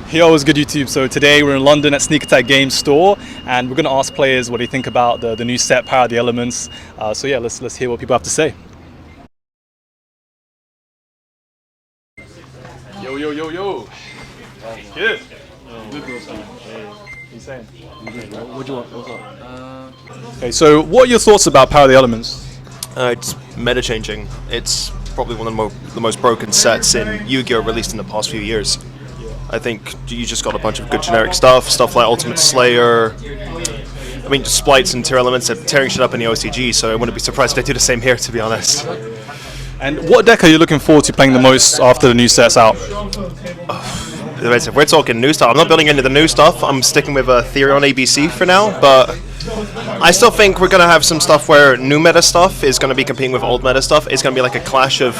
Yo, what's good YouTube? So today we're in London at Sneak Attack Games store and we're going to ask players what they think about the new set, Power of the Elements. So yeah, let's hear what people have to say. Yo. Good. Good, bro. What are you saying? What do you want? What's up? Okay, so what are your thoughts about Power of the Elements? It's meta changing. It's probably one of the most broken sets in Yu-Gi-Oh! Released in the past few years. I think you just got a bunch of good generic stuff like Ultimate Slayer. I mean, splites and tier elements are tearing shit up in the OCG, so I wouldn't be surprised if they do the same here, to be honest. And what deck are you looking forward to playing the most after the new set's out? If we're talking new stuff, I'm not building into the new stuff. I'm sticking with Therion ABC for now, but I still think we're going to have some stuff where new meta stuff is going to be competing with old meta stuff. It's going to be like a clash of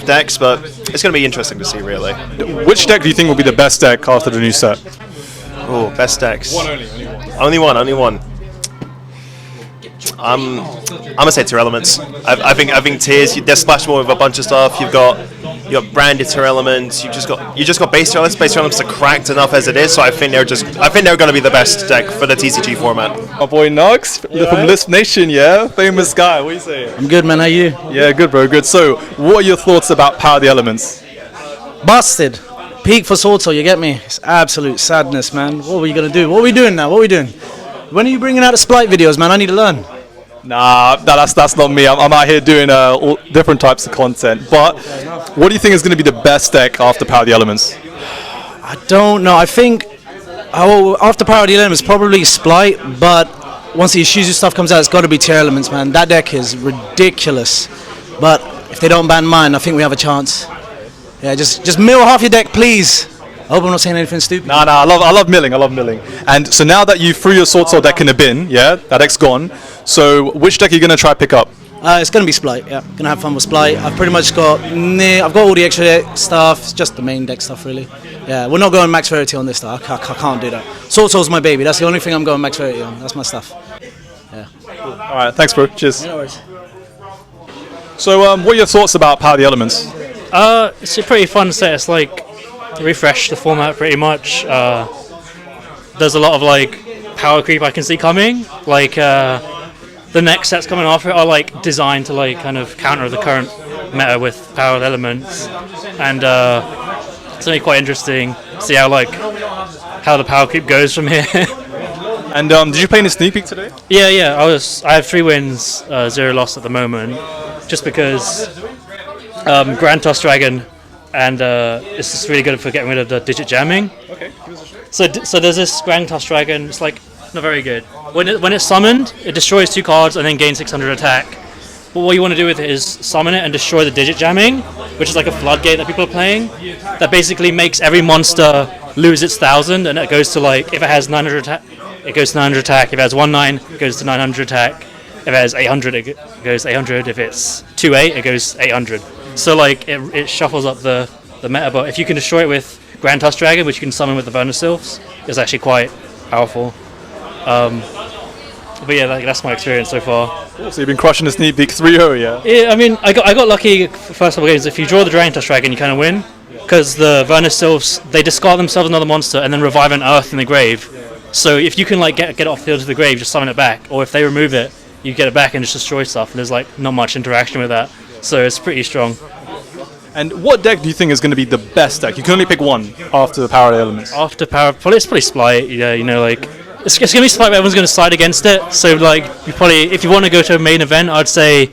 decks, but it's going to be interesting to see, really. Which deck do you think will be the best deck after the new set? Oh, best decks. Only one. I'm gonna say tier elements. I think tiers. They're splashable with a bunch of stuff. You've got branded tier elements. You just got base tier elements. Base tier elements are cracked enough as it is. So I think they're gonna be the best deck for the TCG format. My boy Nox from Lispnation, yeah, famous guy. What are you saying? I'm good, man. How are you? Yeah, good, bro. Good. So, what are your thoughts about Power of the Elements? Busted. Peak for Shoutout, you get me? It's absolute sadness, man. What are you gonna do? What are we doing now? What are we doing? When are you bringing out the Splite videos, man? I need to learn. Nah, that's not me. I'm out here doing all different types of content. But what do you think is going to be the best deck after Power of the Elements? I don't know. I think after Power of the Elements, probably Splite. But once the Ishizu stuff comes out, it's got to be tier elements, man. That deck is ridiculous. But if they don't ban mine, I think we have a chance. Yeah, just mill half your deck, please. I hope I'm not saying anything stupid. Nah, I love milling. And so now that you threw your Sword deck in the bin, yeah, that deck's gone. So which deck are you going to try to pick up? It's going to be Splite, yeah. Going to have fun with Splite. I've pretty much I've got all the extra deck stuff. It's just the main deck stuff, really. Yeah, we're not going max rarity on this stuff. I can't do that. Sword's my baby. That's the only thing I'm going max rarity on. That's my stuff. Yeah. Cool. All right, thanks, bro. Cheers. Yeah, no worries. So what are your thoughts about Power of the Elements? It's a pretty fun set. It's like refresh the format pretty much. There's a lot of like power creep I can see coming. Like the next sets coming after it are like designed to like kind of counter the current meta with powered elements, and it's gonna be quite interesting to see how the power creep goes from here. And did you play in the Sneak Peak today? Yeah. I have 3 wins, 0 loss at the moment, just because Grand Toss Dragon. And it's just really good for getting rid of the digit jamming. Okay. So there's this Grand Toss Dragon. It's like not very good. When it's summoned, it destroys 2 cards and then gains 600 attack. But what you want to do with it is summon it and destroy the digit jamming, which is like a floodgate that people are playing. That basically makes every monster lose its 1000, and it goes to like if it has 900 attack, it goes to 900 attack. If it has 19, it goes to 900 attack. If it has 800, it goes 800. If it's 28, it goes 800. So like it shuffles up the meta, but if you can destroy it with Grand Tusk Dragon, which you can summon with the Vernisylphs, it's actually quite powerful. But yeah, that's my experience so far. Cool. So you've been crushing the Sneak Peak 3-0, yeah? Yeah, I mean, I got lucky first couple games. If you draw the Grand Tusk Dragon, you kind of win, because the Vernisylphs, they discard themselves another monster and then revive an Earth in the grave. So if you can like get it off the field to the grave, just summon it back, or if they remove it, you get it back and just destroy stuff. And there's like not much interaction with that. So it's pretty strong. And what deck do you think is going to be the best deck? You can only pick one after the Power of the Elements. After Power, it's probably Splite. Yeah, like it's going to be Splite, but everyone's going to side against it. So like if you want to go to a main event, I'd say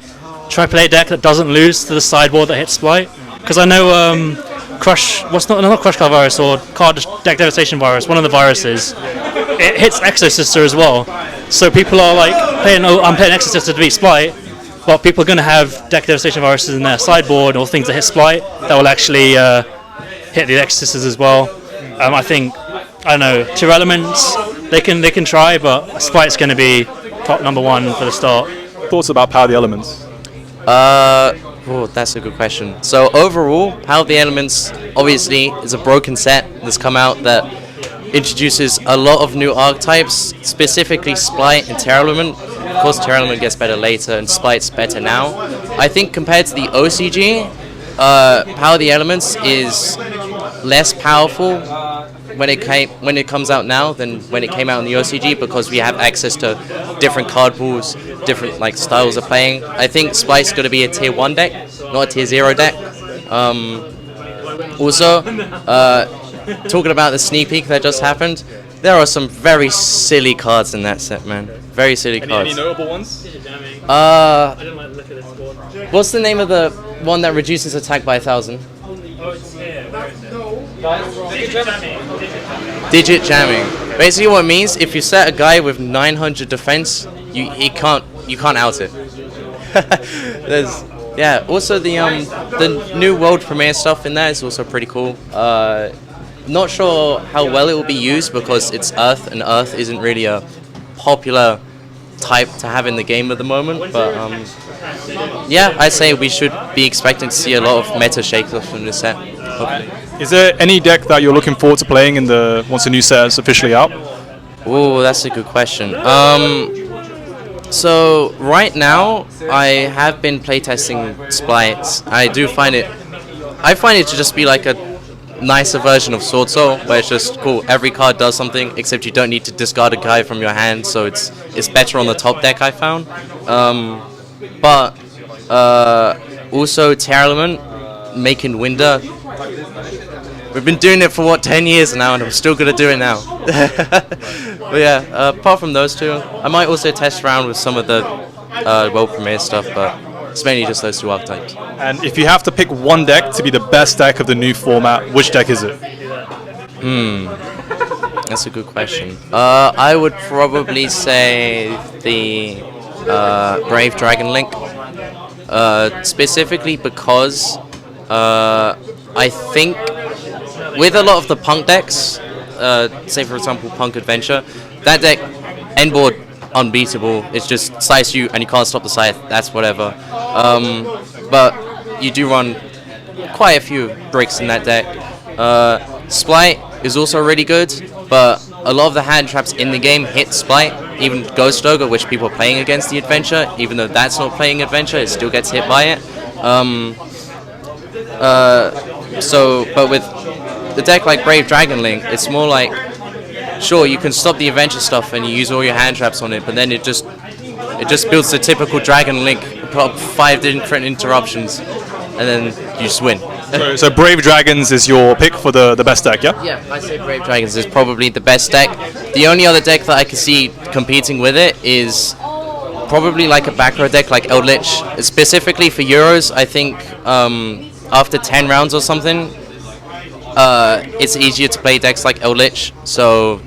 try play a deck that doesn't lose to the sideboard that hits Splite. Because I know not Crush Card Virus or Deck Devastation Virus, one of the viruses, it hits Exosister as well. So people are like I'm playing Exosister to beat Splite. But people are going to have Deck Devastation Viruses in their sideboard or things that hit Splite that will actually hit the Exorcisters as well. I don't know, tier elements, they can try, but Splite's going to be top number 1 for the start. Thoughts about Power of the Elements? That's a good question. So overall, Power of the Elements obviously is a broken set that's come out that introduces a lot of new archetypes, specifically Splite and Terra Element. Of course, Terra Element gets better later, and Splite's better now. I think compared to the OCG, Power of the Elements is less powerful when it comes out now than when it came out in the OCG, because we have access to different card pools, different like styles of playing. I think Spike's going to be a tier 1 deck, not a tier 0 deck. Also, talking about the sneak peek that just happened, there are some very silly cards in that set, man. Very silly cards. Any notable ones? What's the name of the one that reduces attack by 1,000? Digit jamming. Basically, what it means, if you set a guy with 900 defense, you can't out it. Also the new world premiere stuff in there is also pretty cool. Not sure how well it will be used because it's Earth, and Earth isn't really a popular type to have in the game at the moment. But I'd say we should be expecting to see a lot of meta shakeups from this set. Hopefully. Is there any deck that you're looking forward to playing once the new set is officially out? Oh, that's a good question. So right now I have been playtesting Splites. I find it to just be like a nicer version of Sword Soul, where it's just cool. Every card does something, except you don't need to discard a guy from your hand, so it's better on the top deck, I found. Also Tear Element, making Winder. We've been doing it for 10 years now, and I'm still gonna do it now. But yeah, apart from those two, I might also test around with some of the world premiere stuff, but it's mainly just those two archetypes. And if you have to pick one deck to be the best deck of the new format, which deck is it? That's a good question. I would probably say the Brave Dragon Link, specifically because I think with a lot of the Punk decks, say for example Punk Adventure, that deck end board unbeatable. It's just slice you and you can't stop the scythe. That's whatever. But you do run quite a few bricks in that deck. Splite is also really good, but a lot of the hand traps in the game hit Splite. Even Ghost Ogre, which people are playing against the Adventure, even though that's not playing Adventure, it still gets hit by it. But with the deck like Brave Dragon Link, it's more like, sure, you can stop the Adventure stuff and you use all your hand traps on it, but then it just builds the typical Dragon Link, put up 5 different interruptions, and then you just win. So Brave Dragons is your pick for the best deck, yeah? Yeah, I say Brave Dragons is probably the best deck. The only other deck that I can see competing with it is probably like a back row deck like Eldritch. Specifically for Euros, I think after 10 rounds or something, it's easier to play decks like Eldritch, so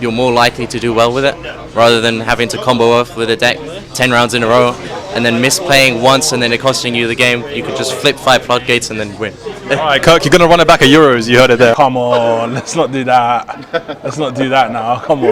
you're more likely to do well with it, rather than having to combo off with a deck 10 rounds in a row, and then misplaying once and then it costing you the game. You could just flip 5 floodgates and then win. Alright, Kirk, you're going to run it back at Euros, you heard it there. Come on, let's not do that. Let's not do that now, come on.